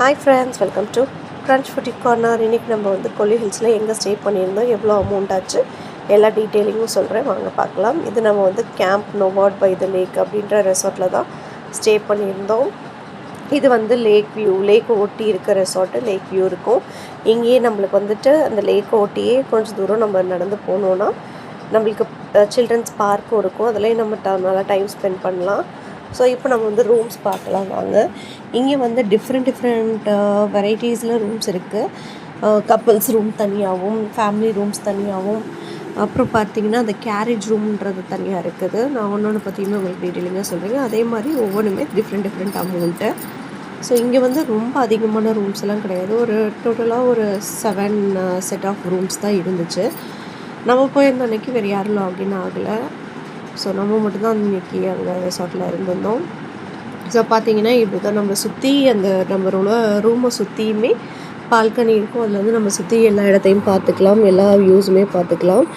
Hi friends, welcome to crunch foodie corner. இன்றைக்கி நம்ம வந்து கொல்லி ஹில்ஸில் எங்கே ஸ்டே பண்ணியிருந்தோம், எவ்வளோ அமௌண்ட் ஆச்சு, எல்லா டீட்டெயிலிங்கும் சொல்கிறேன், வாங்க பார்க்கலாம். இது நம்ம வந்து கேம்ப் நோவாட் பை த லேக் அப்படின்ற ரெசார்ட்டில் தான் ஸ்டே பண்ணியிருந்தோம். இது வந்து லேக்கை ஒட்டி இருக்க ரெசார்ட்டு. லேக் வியூ இருக்கும். இங்கேயே நம்மளுக்கு வந்துட்டு அந்த லேக்கை ஒட்டியே கொஞ்சம் தூரம் நம்ம நடந்து போனோன்னா நம்மளுக்கு சில்ட்ரன்ஸ் பார்க்கும் இருக்கும். அதில் நம்ம நல்லா டைம் ஸ்பெண்ட் பண்ணலாம். ஸோ இப்போ நம்ம வந்து ரூம்ஸ் பார்க்கலாம் வாங்க. இங்கே வந்து டிஃப்ரெண்ட் வெரைட்டிஸில் ரூம்ஸ் இருக்குது. கப்புள்ஸ் ரூம் தனியாகவும், ஃபேமிலி ரூம்ஸ் தனியாகவும், அப்புறம் பார்த்திங்கன்னா அந்த கேரேஜ் ரூம்ன்றது தனியாக இருக்குது. நான் ஒன்று பார்த்திங்கன்னா உங்களுக்கு டீட்டெயிலிங்காக சொல்கிறேன். அதே மாதிரி ஒவ்வொன்றுமே டிஃப்ரெண்ட் அமௌண்ட்டு. ஸோ இங்கே வந்து ரொம்ப அதிகமான ரூம்ஸ் எல்லாம் கிடையாது. ஒரு டோட்டலாக ஒரு 7 செட் ஆஃப் ரூம்ஸ் தான் இருந்துச்சு. நம்ம போயிருந்த அன்றைக்கி வேறு யாரும் லாகின் ஆகலை. ஸோ நம்ம மட்டும்தான் இன்றைக்கி அங்கே ரெசார்ட்டில் இருந்திருந்தோம். ஸோ பார்த்திங்கன்னா இப்படி தான் நம்ம சுற்றி அந்த நம்மளோட ரூமை சுற்றியுமே பால்கனி இருக்கும். அதில் வந்து நம்ம சுற்றி எல்லா இடத்தையும் பார்த்துக்கலாம், எல்லா வியூஸுமே பார்த்துக்கலாம்.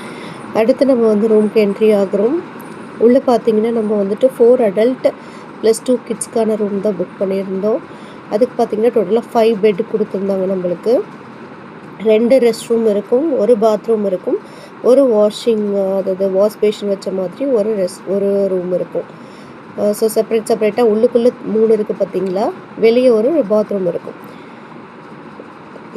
அடுத்து நம்ம வந்து ரூமுக்கு என்ட்ரி ஆகிறோம். உள்ளே பார்த்திங்கன்னா நம்ம வந்துட்டு 4 அடல்ட் + 2 கிட்ஸ்க்கான ரூம் தான் புக் பண்ணியிருந்தோம். அதுக்கு பார்த்திங்கன்னா டோட்டலாக 5 பெட் கொடுத்துருந்தாங்க. நம்மளுக்கு 2 ரெஸ்ட் ரூம் இருக்கும், ஒரு பாத்ரூம் இருக்கும், ஒரு அதாவது வாஷ் பேஷன் வச்ச மாதிரி ஒரு ரூம் இருக்கும். ஸோ செப்பரேட்டாக உள்ளுக்குள்ளே 3 இருக்குது பார்த்திங்களா, வெளியே ஒரு பாத்ரூம் இருக்கும்.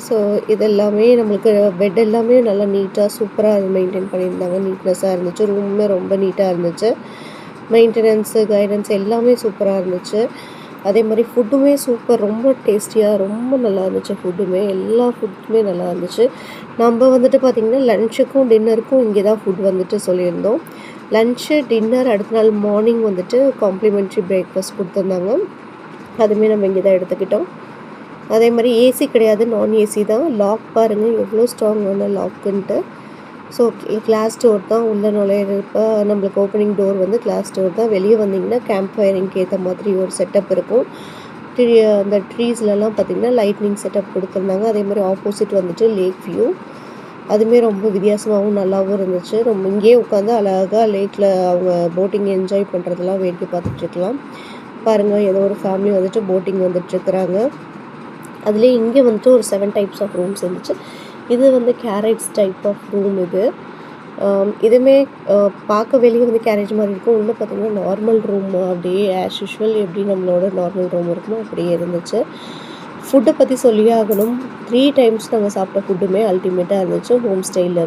ஸோ இதெல்லாமே நம்மளுக்கு பெட் எல்லாமே நல்லா நீட்டாக சூப்பராக மெயின்டைன் பண்ணியிருந்தாங்க. நீட்னஸாக இருந்துச்சு. ரூமுமே ரொம்ப நீட்டாக இருந்துச்சு. மெயின்டெனன்ஸு, கைடன்ஸ் எல்லாமே சூப்பராக இருந்துச்சு. அதே மாதிரி ஃபுட்டுமே சூப்பர், ரொம்ப டேஸ்டியாக, ரொம்ப நல்லா இருந்துச்சு. எல்லா ஃபுட்டுமே நல்லா இருந்துச்சு. நம்ம வந்துட்டு பார்த்திங்கன்னா லன்ச்சுக்கும் டின்னருக்கும் இங்கே தான் ஃபுட் வந்துட்டு சொல்லியிருந்தோம். லன்ச்சு, டின்னர், அடுத்த நாள் மார்னிங் வந்துட்டு காம்ப்ளிமெண்ட்ரி பிரேக்ஃபாஸ்ட் கொடுத்துருந்தாங்க. அதுவுமே நம்ம இங்கே தான் எடுத்துக்கிட்டோம். அதே மாதிரி ஏசி கிடையாது, நான் ஏசி தான். லாக் பாருங்கள் எவ்வளோ ஸ்ட்ராங்கான லாக்குன்ட்டு. ஸோ கிளாஸ் டோர் தான். உள்ளே நுழையிறப்ப நம்மளுக்கு ஓப்பனிங் டோர் வந்து கிளாஸ் டோர் தான். வெளியே வந்திங்கன்னா கேம்ப் ஃபயரிங்க்கு ஏற்ற மாதிரி ஒரு செட்டப் இருக்கும். அந்த ட்ரீஸ்லலாம் பார்த்திங்கன்னா லைட்னிங் செட்டப் கொடுத்துருந்தாங்க. அதே மாதிரி ஆப்போசிட் வந்துட்டு லேக் வியூ. அதுவுமே ரொம்ப வித்தியாசமாகவும் நல்லாவும் இருந்துச்சு. ரொம்ப இங்கேயே உட்காந்து அழகாக லேக்கில் அவங்க போட்டிங் என்ஜாய் பண்ணுறதெல்லாம் வேடிக்கை பார்த்துட்ருக்கலாம். பாருங்கள், ஏதோ ஒரு ஃபேமிலி வந்துட்டு போட்டிங் வந்துட்டுருக்குறாங்க. அதுலேயே இங்கே வந்துட்டு ஒரு 7 டைப்ஸ் ஆஃப் ரூம்ஸ் இருந்துச்சு. இது வந்து கேரேஜ் டைப் ஆஃப் ரூம் இது. இதுவுமே பார்க்க வெளியே வந்து கேரேஜ் மாதிரி இருக்கும். உள்ளே பார்த்திங்கன்னா நார்மல் ரூம், அப்படியே ஆஸ் யூஷுவல் எப்படி நம்மளோட நார்மல் ரூம் இருக்குமோ அப்படியே இருந்துச்சு. ஃபுட்டை பற்றி சொல்லியே ஆகணும். 3 டைம்ஸ் நாங்கள் சாப்பிட்ட ஃபுட்டுமே அல்டிமேட்டாக இருந்துச்சு. ஹோம் ஸ்டைலில்